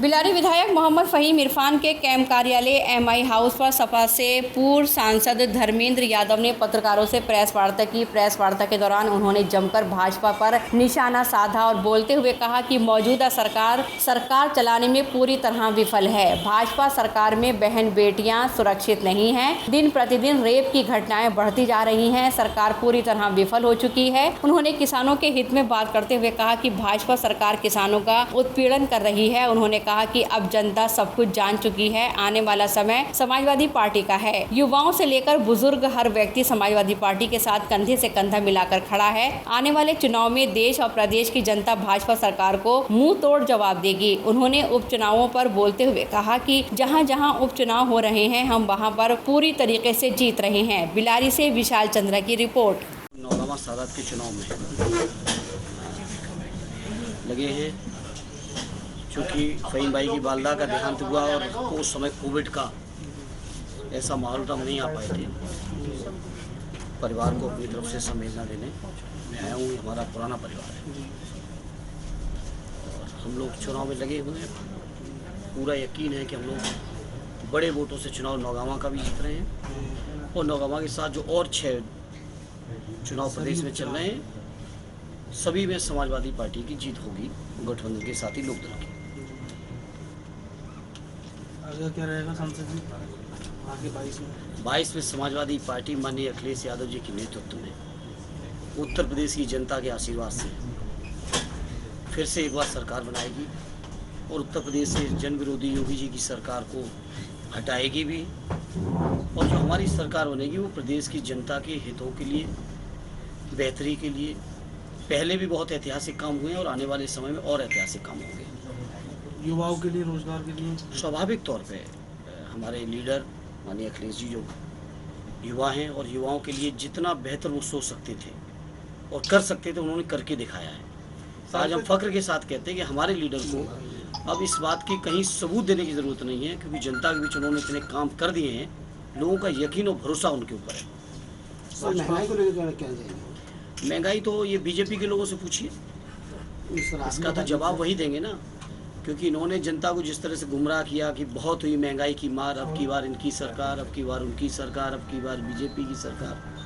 बिलारी विधायक मोहम्मद फहीम इरफान के कैंप कार्यालय एमआई हाउस पर सपा से पूर्व सांसद धर्मेंद्र यादव ने पत्रकारों से प्रेस वार्ता की। प्रेस वार्ता के दौरान उन्होंने जमकर भाजपा पर निशाना साधा और बोलते हुए कहा कि मौजूदा सरकार चलाने में पूरी तरह विफल है। भाजपा सरकार में बहन बेटियां सुरक्षित नहीं हैं। दिन प्रतिदिन रेप की घटनाएं बढ़ती जा रही हैं। सरकार पूरी तरह विफल हो चुकी है। उन्होंने किसानों के हित में बात करते हुए कहा कि भाजपा सरकार किसानों का उत्पीड़न कर रही है। उन्होंने कहा कि अब जनता सब कुछ जान चुकी है। आने वाला समय समाजवादी पार्टी का है। युवाओं से लेकर बुजुर्ग हर व्यक्ति समाजवादी पार्टी के साथ कंधे से कंधा मिलाकर खड़ा है। आने वाले चुनाव में देश और प्रदेश की जनता भाजपा सरकार को मुंह तोड़ जवाब देगी। उन्होंने उपचुनावों पर बोलते हुए कहा कि जहां जहां उपचुनाव हो रहे हैं हम वहां पर पूरी तरीके से जीत रहे हैं। बिलारी से विशाल चंद्रा की रिपोर्ट। नौगावा सादात के चुनाव में लगे हैं, चूँकि फहीम भाई की वालदा का देहांत हुआ और उस समय कोविड का ऐसा माहौल था, हम नहीं आ पाए थे। परिवार को अपनी तरफ से संवेदना देने मैं आया हूँ। हमारा पुराना परिवार है और हम लोग चुनाव में लगे हुए हैं। पूरा यकीन है कि हम लोग बड़े वोटों से चुनाव नौगावा का भी जीत रहे हैं और नौगावा के साथ जो और 6 चुनाव प्रदेश में चल रहे हैं, सभी में समाजवादी पार्टी की जीत होगी, गठबंधन के साथ ही लोकदल की। आगे क्या रहेगा सांसद जी आगे 22 में? समाजवादी पार्टी माननीय अखिलेश यादव जी के नेतृत्व में उत्तर प्रदेश की जनता के आशीर्वाद से फिर से एक बार सरकार बनाएगी और उत्तर प्रदेश से जन विरोधी योगी जी की सरकार को हटाएगी भी। और जो हमारी सरकार बनेगी वो प्रदेश की जनता के हितों के लिए, बेहतरी के लिए पहले भी बहुत ऐतिहासिक काम हुए हैं और आने वाले समय में और ऐतिहासिक काम होंगे। युवाओं के लिए, रोजगार के लिए स्वाभाविक तौर पे हमारे लीडर माननीय अखिलेश जी जो युवा हैं और युवाओं के लिए जितना बेहतर वो सोच सकते थे और कर सकते थे, उन्होंने करके दिखाया है। आज हम फख्र के साथ कहते हैं कि हमारे लीडर को अब इस बात की कहीं सबूत देने की ज़रूरत नहीं है, क्योंकि जनता के बीच उन्होंने इतने काम कर दिए हैं, लोगों का यकीन और भरोसा उनके ऊपर है। महंगाई को लेकर क्या जाएगा? महंगाई तो ये बीजेपी के लोगों से पूछिए, इसका तो जवाब वही देंगे ना, क्योंकि इन्होंने जनता को जिस तरह से गुमराह किया कि बहुत हुई महंगाई की मार, अब की बार इनकी सरकार, अब की बार उनकी सरकार, अब की बार बीजेपी की सरकार।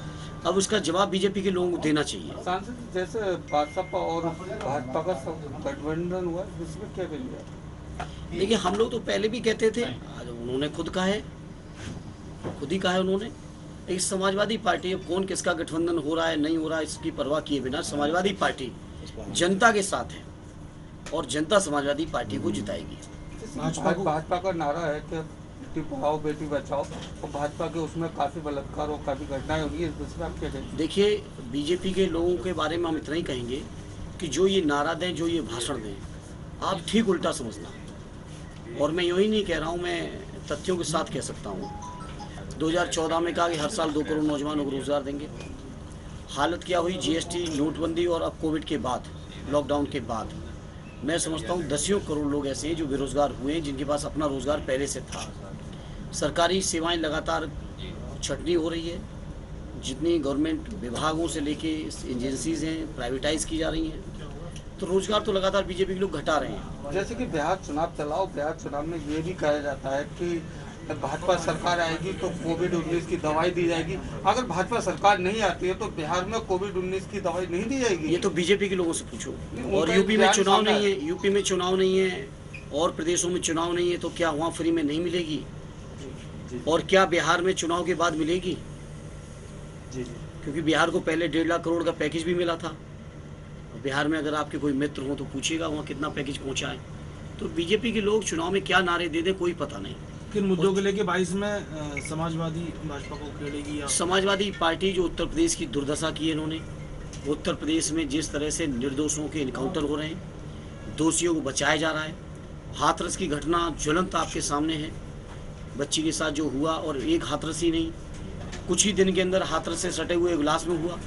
अब उसका जवाब बीजेपी के लोगों को देना चाहिए। सांसद जैसे भाजपा और भाजपा का गठबंधन हुआ, इसमें क्या कहिए? देखिए, हम लोग तो पहले भी कहते थे, आज उन्होंने खुद ही कहा है उन्होंने। एक समाजवादी पार्टी, अब कौन किसका गठबंधन हो रहा है नहीं हो रहा है इसकी परवाह किए बिना समाजवादी पार्टी जनता के साथ है और जनता समाजवादी पार्टी को जिताएगी। भाजपा का नारा है कि बेटी पढ़ाओ बेटी बचाओ, और भाजपा के उसमें काफ़ी बलात्कार और काफ़ी घटनाएं हो रही है, इसमें आप क्या कहेंगे? देखिए, बीजेपी के लोगों के बारे में हम इतना ही कहेंगे कि जो ये नारा दें, जो ये भाषण दें, आप ठीक उल्टा समझना। और मैं यूँ ही नहीं कह रहा हूँ, मैं तथ्यों के साथ कह सकता हूँ। 2014 में कहा कि हर साल 2 करोड़ नौजवानों को रोजगार देंगे। हालत क्या हुई? जीएसटी, नोटबंदी और अब कोविड के बाद, लॉकडाउन के बाद, मैं समझता हूँ 10 करोड़ लोग ऐसे हैं जो बेरोजगार हुए हैं, जिनके पास अपना रोजगार पहले से था। सरकारी सेवाएं लगातार छटनी हो रही है। जितनी गवर्नमेंट विभागों से लेके एजेंसीज हैं, प्राइवेटाइज की जा रही हैं, तो रोजगार तो लगातार बीजेपी के लोग घटा रहे हैं। जैसे कि बिहार चुनाव चलाओ, बिहार चुनाव में ये भी कहा जाता है कि भाजपा सरकार आएगी तो कोविड-19 की दवाई दी जाएगी। अगर भाजपा सरकार नहीं आती है तो बिहार में कोविड-19 की दवाई नहीं दी जाएगी। ये तो बीजेपी के लोगों से पूछो। और यूपी में चुनाव नहीं है, यूपी में चुनाव नहीं है और प्रदेशों में चुनाव नहीं है, तो क्या वहाँ फ्री में नहीं मिलेगी? और क्या बिहार में चुनाव के बाद मिलेगी? क्योंकि बिहार को पहले 1.5 लाख करोड़ का पैकेज भी मिला था। बिहार में अगर आपके कोई मित्र हो तो पूछिएगा वहाँ कितना पैकेज पहुँचा है। तो बीजेपी के लोग चुनाव में क्या नारे दे दें, कोई पता नहीं। किन मुद्दों को लेके 22 में समाजवादी भाजपा को खेलेगी? या समाजवादी पार्टी जो उत्तर प्रदेश की दुर्दशा की है इन्होंने, उत्तर प्रदेश में जिस तरह से निर्दोषों के इनकाउंटर हो रहे हैं, दोषियों को बचाया जा रहा है, हाथरस की घटना ज्वलंत आपके सामने है। बच्ची के साथ जो हुआ, और एक हाथरस ही नहीं, कुछ ही दिन के अंदर हाथरस से सटे हुए इगलास में हुआ,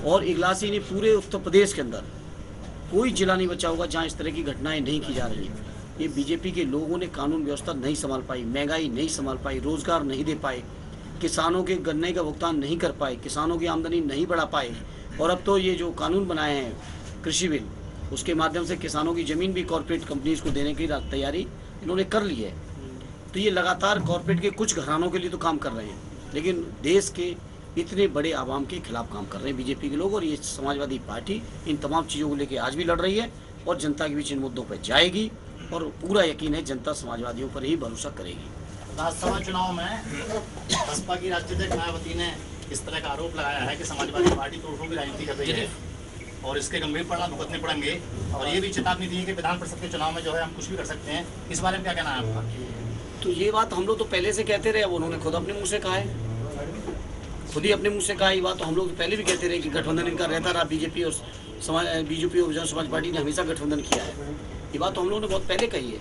और इगलास ही नहीं, पूरे उत्तर प्रदेश के अंदर कोई जिला नहीं बचा होगा जहाँ इस तरह की घटनाएं नहीं की जा रही हैं। ये बीजेपी के लोगों ने कानून व्यवस्था नहीं संभाल पाई, महंगाई नहीं संभाल पाई, रोजगार नहीं दे पाए, किसानों के गन्ने का भुगतान नहीं कर पाए, किसानों की आमदनी नहीं बढ़ा पाए। और अब तो ये जो कानून बनाए हैं कृषि बिल, उसके माध्यम से किसानों की ज़मीन भी कॉर्पोरेट कंपनीज को देने की तैयारी इन्होंने कर ली है। तो ये लगातार कॉरपोरेट के कुछ घरानों के लिए तो काम कर रहे हैं, लेकिन देश के इतने बड़े आवाम के खिलाफ काम कर रहे हैं बीजेपी के लोग। और ये समाजवादी पार्टी इन तमाम चीज़ों को लेकर आज भी लड़ रही है और जनता के बीच इन मुद्दों पर जाएगी, और पूरा यकीन है जनता समाजवादियों पर ही भरोसा करेगी। राज्यसभा चुनाव में बसपा की राजनीतिक मायावती ने इस तरह का आरोप लगाया है कि समाजवादी पार्टी तोड़फोड़ की राजनीति कर रही है और इसके गंभीर परिणाम भुगतने पड़ेंगे, और ये भी चेतावनी दी है कि विधान परिषद के चुनाव में जो है हम कुछ भी कर सकते हैं। इस बारे में क्या कहना है आपका? तो ये बात हम लोग तो पहले से कहते रहे, अब उन्होंने खुद अपने मुंह से कहा है, खुद ही अपने मुंह से कहा। ये बात तो हम लोग तो पहले भी कहते रहे कि गठबंधन इनका रहता रहा, बीजेपी और बहुजन समाज पार्टी ने हमेशा गठबंधन किया है। ये बात तो हम लोगों ने बहुत पहले कही है।